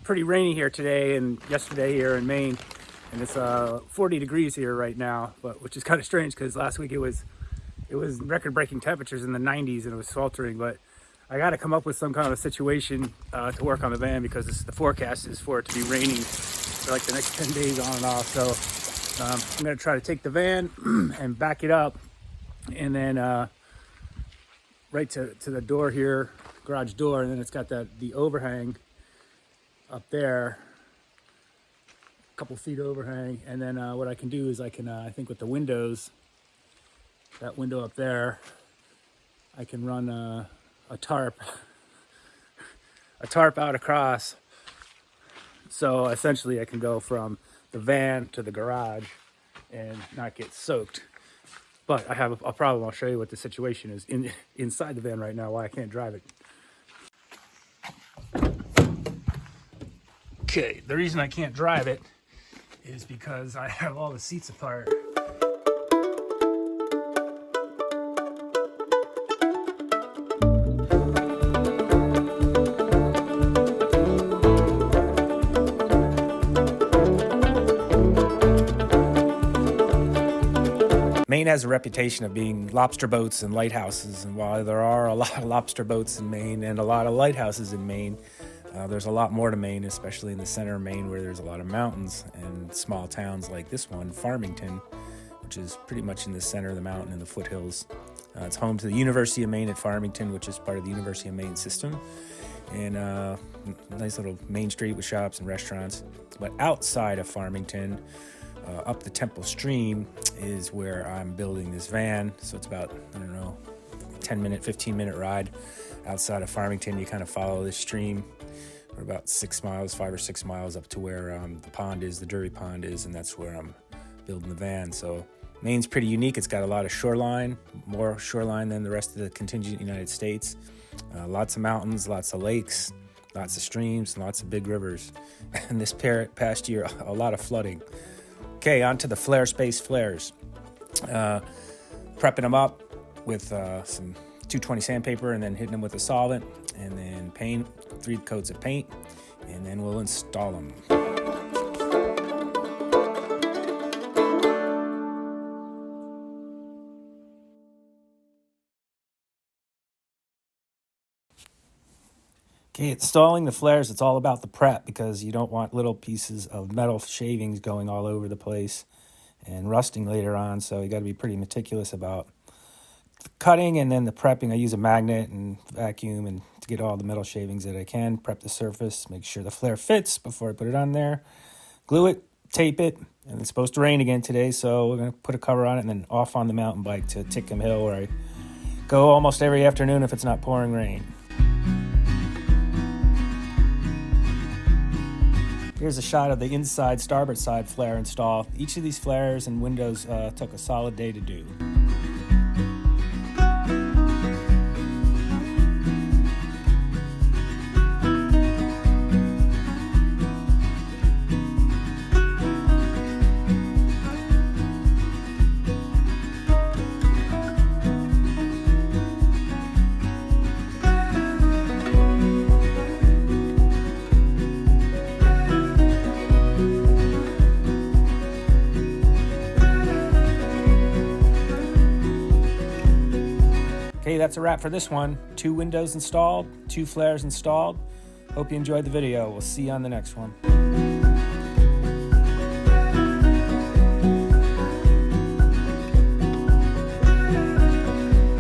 pretty rainy here today and yesterday here in Maine, and it's 40 degrees here right now, but which is kind of strange because last week it was record-breaking temperatures in the 90s and it was sweltering. But I got to come up with some kind of a situation to work on the van because the forecast is for it to be raining for like the next 10 days on and off. So I'm going to try to take the van and back it up, and then right to the door here, garage door, and then it's got the overhang up there, a couple feet overhang. And then what I can do is I can I think with the windows, that window up there, I can run a tarp out across, so essentially I can go from the van to the garage and not get soaked. But I have a problem. I'll show you what the situation is inside the van right now, why I can't drive it. Okay, the reason I can't drive it is because I have all the seats apart. Maine has a reputation of being lobster boats and lighthouses, and while there are a lot of lobster boats in Maine and a lot of lighthouses in Maine, there's a lot more to Maine, especially in the center of Maine where there's a lot of mountains and small towns like this one, Farmington, which is pretty much in the center of the mountain in the foothills. It's home to the University of Maine at Farmington, which is part of the University of Maine system, and nice little main street with shops and restaurants. But outside of Farmington, up the Temple Stream is where I'm building this van. So it's about, 15-minute ride outside of Farmington. You kind of follow this stream for about 5 or 6 miles up to where the pond is, the Drury Pond is, and that's where I'm building the van. So Maine's pretty unique. It's got a lot of shoreline, more shoreline than the rest of the contingent United States. Lots of mountains, lots of lakes, lots of streams, and lots of big rivers. And this past year, a lot of flooding. Okay, on to the Flarespace Flares. Prepping them up with some 220 sandpaper and then hitting them with a solvent, and then paint, 3 coats of paint, and then we'll install them. Okay, installing the flares, it's all about the prep because you don't want little pieces of metal shavings going all over the place and rusting later on. So you got to be pretty meticulous about the cutting and then the prepping. I use a magnet and vacuum and to get all the metal shavings that I can. Prep the surface, make sure the flare fits before I put it on there. Glue it, tape it, and it's supposed to rain again today, so we're going to put a cover on it and then off on the mountain bike to Tickham Hill, where I go almost every afternoon if it's not pouring rain. Here's a shot of the inside starboard side flare install. Each of these flares and windows took a solid day to do. Okay, that's a wrap for this one. 2 windows installed, 2 flares installed. Hope you enjoyed the video. We'll see you on the next one.